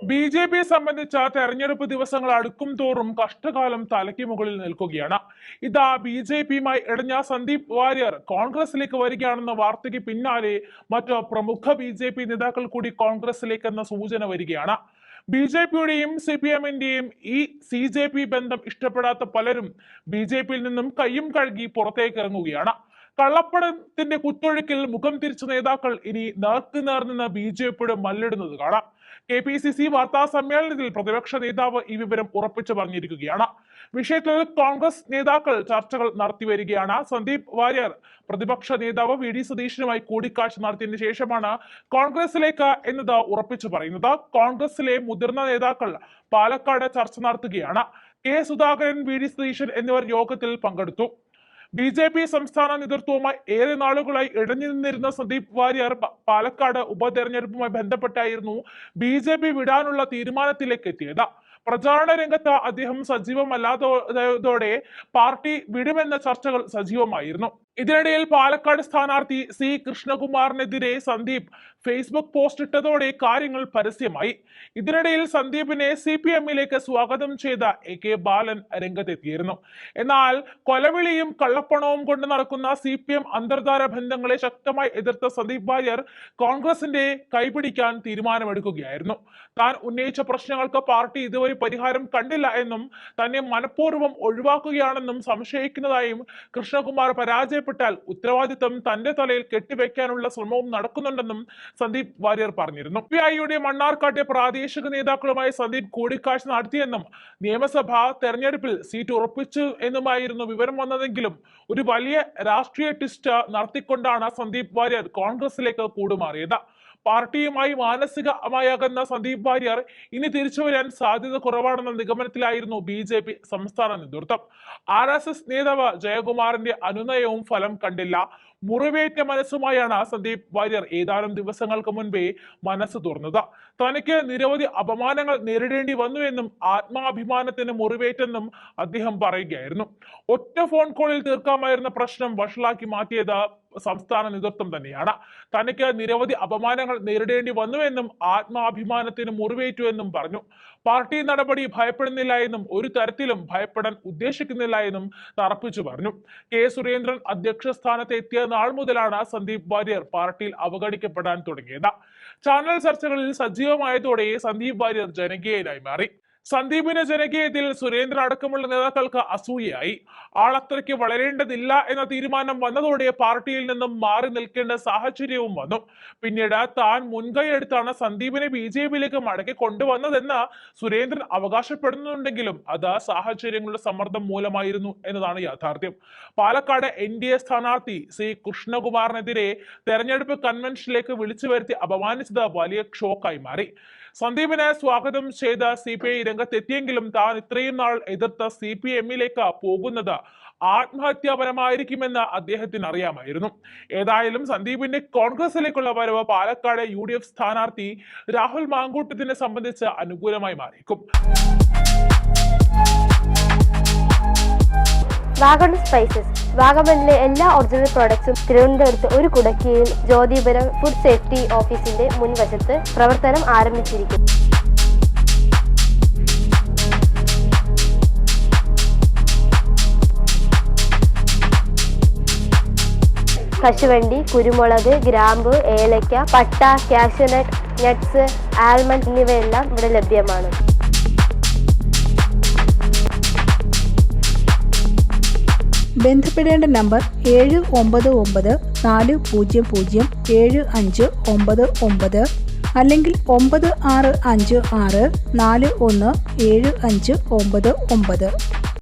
ബി.ജെ.പിയെ സംബന്ധിച്ച തെരഞ്ഞെടുപ്പ് ദിവസങ്ങൾ അടുക്കും തോറും കഷ്ടകാലം തലയ്ക്ക് മുകളിൽ നിൽക്കുകയാണ്. ഇതാ ബി.ജെ.പിയുമായി ഇടഞ്ഞ സന്ദീപ് വാര്യർ കോൺഗ്രസിലേക്ക് വരികയാണെന്ന വാർത്തയ്ക്ക് പിന്നാലെ മറ്റ് പ്രമുഖ ബി.ജെ.പി നേതാക്കൾ കൂടി കോൺഗ്രസിലേക്ക് എന്ന സൂചന വരികയാണ്. ബി.ജെ.പിയുടെയും CPM-ന്റെയും ഈ CJP ബന്ധം ഇഷ്ടപ്പെടാത്ത പലരും ബി.ജെ.പിയിൽ നിന്നും കയ്യും കഴുകി പുറത്തേക്ക് ഇറങ്ങുകയാണ്. കള്ളപ്പണത്തിന്റെ കുത്തൊഴുക്കിൽ മുഖം തിരിച്ച നേതാക്കൾ ഇനി നേർക്കുനേർ നിന്ന് ബി.ജെ.പിയുടെ മല്ലിടുന്നത് കാണാം. KPCC വാർത്താ സമ്മേളനത്തിൽ പ്രതിപക്ഷ നേതാവ് ഈ വിവരം ഉറപ്പിച്ചു പറഞ്ഞിരിക്കുകയാണ്. വിഷയത്തിൽ കോൺഗ്രസ് നേതാക്കൾ ചർച്ചകൾ നടത്തിവരികയാണ്. സന്ദീപ് വാര്യർ പ്രതിപക്ഷ നേതാവ് VD സതീശനുമായി കൂടിക്കാഴ്ച നടത്തിയതിനു ശേഷമാണ് കോൺഗ്രസിലേക്ക് എന്നത് ഉറപ്പിച്ചു പറയുന്നത്. കോൺഗ്രസിലെ മുതിർന്ന നേതാക്കൾ പാലക്കാട് ചർച്ച നടത്തുകയാണ്. K. സുധാകരൻ, VD സതീശൻ എന്നിവർ യോഗത്തിൽ പങ്കെടുത്തു. ബി.ജെ.പി സംസ്ഥാന നേതൃത്വവുമായി ഏറെ നാളുകളായി ഇടഞ്ഞു നിന്നിരുന്ന സന്ദീപ് വാര്യർ പാലക്കാട് ഉപതെരഞ്ഞെടുപ്പുമായി ബന്ധപ്പെട്ടായിരുന്നു ബി.ജെ.പി വിടാനുള്ള തീരുമാനത്തിലേക്ക് എത്തിയത്. പ്രചാരണ രംഗത്ത് അദ്ദേഹം സജീവമല്ലാത്തതോടെ പാർട്ടി വിടുമെന്ന ചർച്ചകൾ സജീവമായിരുന്നു. ഇതിനിടയിൽ പാലക്കാട് സ്ഥാനാർത്ഥി C. കൃഷ്ണകുമാറിനെതിരെ സന്ദീപ് ഫേസ്ബുക്ക് പോസ്റ്റ് ഇട്ടതോടെ കാര്യങ്ങൾ പരസ്യമായി. ഇതിനിടയിൽ സന്ദീപിനെ CPM-ലേക്ക് സ്വാഗതം ചെയ്ത AK ബാലൻ രംഗത്തെത്തിയിരുന്നു. എന്നാൽ കൊലവിളിയും കള്ളപ്പണവും കൊണ്ട് നടക്കുന്ന CPM അന്തർധാര ബന്ധങ്ങളെ ശക്തമായി എതിർത്ത സന്ദീപ് വാര്യർ കോൺഗ്രസിന്റെ കൈപിടിക്കാൻ തീരുമാനമെടുക്കുകയായിരുന്നു. താൻ ഉന്നയിച്ച പ്രശ്നങ്ങൾക്ക് പാർട്ടി ഇതുവരെ പരിഹാരം കണ്ടില്ല എന്നും തന്നെ മനഃപൂർവ്വം ഒഴിവാക്കുകയാണെന്നും സംശയിക്കുന്നതായും കൃഷ്ണകുമാർ പരാജയപ്പെട്ടാൽ ഉത്തരവാദിത്തം തന്റെ തലയിൽ കെട്ടിവെക്കാനുള്ള ശ്രമവും നടക്കുന്നുണ്ടെന്നും സന്ദീപ് വാര്യർ പറഞ്ഞിരുന്നു. PIയുടെ മണ്ണാർക്കാട്ടെ പ്രാദേശിക നേതാക്കളുമായി സന്ദീപ് കൂടിക്കാഴ്ച നടത്തിയെന്നും നിയമസഭാ തെരഞ്ഞെടുപ്പിൽ സീറ്റ് ഉറപ്പിച്ചു എന്നുമായിരുന്നു വിവരം വന്നതെങ്കിലും ഒരു വലിയ രാഷ്ട്രീയ ട്വിസ്റ്റ് നടത്തിക്കൊണ്ടാണ് സന്ദീപ് വാര്യർ കോൺഗ്രസിലേക്ക് കൂടുമാറിയത്. പാർട്ടിയുമായി മാനസികമായി അകന്ന സന്ദീപ് വാര്യർ ഇനി തിരിച്ചു വരാൻ സാധ്യത കുറവാണെന്ന നിഗമനത്തിലായിരുന്നു ബി.ജെ.പി സംസ്ഥാന നേതൃത്വം. RSS നേതാവ് ജയകുമാറിന്റെ അനുനയവും ഫലം കണ്ടില്ല. മുറിവേറ്റ മനസ്സുമായാണ് സന്ദീപ് വാര്യർ ഏതാനും ദിവസങ്ങൾക്ക് മുൻപേ മനസ്സ് തുറന്നത്. തനിക്ക് നിരവധി അപമാനങ്ങൾ നേരിടേണ്ടി വന്നുവെന്നും ആത്മാഭിമാനത്തിന് മുറിവേറ്റെന്നും അദ്ദേഹം പറയുകയായിരുന്നു. ഒറ്റ ഫോൺ കോളിൽ തീർക്കാമായിരുന്ന പ്രശ്നം വഷളാക്കി മാറ്റിയത് സംസ്ഥാന നേതൃത്വം തന്നെയാണ്. തനിക്ക് നിരവധി അപമാനങ്ങൾ നേരിടേണ്ടി വന്നുവെന്നും ആത്മാഭിമാനത്തിന് മുറിവേറ്റു എന്നും പറഞ്ഞു. പാർട്ടി നടപടി ഭയപ്പെടുന്നില്ല എന്നും ഒരു തരത്തിലും ഭയപ്പെടാൻ ഉദ്ദേശിക്കുന്നില്ല എന്നും തറപ്പിച്ചു പറഞ്ഞു. K. സുരേന്ദ്രൻ അധ്യക്ഷ സ്ഥാനത്ത് എത്തിയ നാൾ മുതലാണ് സന്ദീപ് വാര്യർ പാർട്ടിയിൽ അവഗണിക്കപ്പെടാൻ തുടങ്ങിയത്. ചാനൽ ചർച്ചകളിൽ സജീവമായതോടെ സന്ദീപ് വാര്യർ ജനകീയനായി മാറി. സന്ദീപിന്റെ ജനകീയത്തിൽ സുരേന്ദ്രൻ അടക്കമുള്ള നേതാക്കൾക്ക് അസൂയയായി. ആളത്രയ്ക്ക് വളരേണ്ടതില്ല എന്ന തീരുമാനം വന്നതോടെ പാർട്ടിയിൽ നിന്നും മാറി നിൽക്കേണ്ട സാഹചര്യവും വന്നു. പിന്നീട് താൻ മുൻകൈ എടുത്താണ് സന്ദീപിനെ ബി.ജെ.പിയിലേക്ക് മടക്കി കൊണ്ടുവന്നതെന്ന് സുരേന്ദ്രൻ അവകാശപ്പെടുന്നുണ്ടെങ്കിലും അത് സാഹചര്യങ്ങളുടെ സമ്മർദ്ദം മൂലമായിരുന്നു എന്നതാണ് യാഥാർത്ഥ്യം. പാലക്കാട് NDA സ്ഥാനാർത്ഥി C. കൃഷ്ണകുമാറിനെതിരെ തെരഞ്ഞെടുപ്പ് കൺവെൻഷനിലേക്ക് വിളിച്ചു വരുത്തി അപമാനിച്ചത് വലിയ ഷോക്കായി മാറി. സന്ദീപിനെ സ്വാഗതം ചെയ്ത CPI രംഗത്തെത്തിയെങ്കിലും താൻ ഇത്രയും നാൾ എതിർത്ത CPM-ലേക്ക് പോകുന്നത് ആത്മഹത്യാപരമായിരിക്കുമെന്ന് അദ്ദേഹത്തിന് അറിയാമായിരുന്നു. ഏതായാലും സന്ദീപിന്റെ കോൺഗ്രസിലേക്കുള്ള വരവ് പാലക്കാട് UDF സ്ഥാനാർത്ഥി രാഹുൽ മാങ്കൂട്ടത്തിനെ സംബന്ധിച്ച് അനുകൂലമായി മാറിയേക്കും. വാഗൺ സ്പൈസസ് വാഗമണിലെ എല്ലാ ഒറിജിനൽ പ്രോഡക്ട്സും തിരുവനന്തപുരത്ത് ഒരു കുടക്കീഴിൽ ജ്യോതിപുരം ഫുഡ് സേഫ്റ്റി ഓഫീസിന്റെ മുൻവശത്ത് പ്രവർത്തനം ആരംഭിച്ചിരിക്കുന്നു. കശുവണ്ടി, കുരുമുളക്, ഗ്രാമ്പു, ഏലക്ക, പട്ട, കാഷ്യൂനട്ട്, നട്ട്സ്, ആൽമണ്ട് എന്നിവയെല്ലാം ഇവിടെ ലഭ്യമാണ്. ബന്ധപ്പെടേണ്ട നമ്പർ 7994007599 അല്ലെങ്കിൽ 9656417599.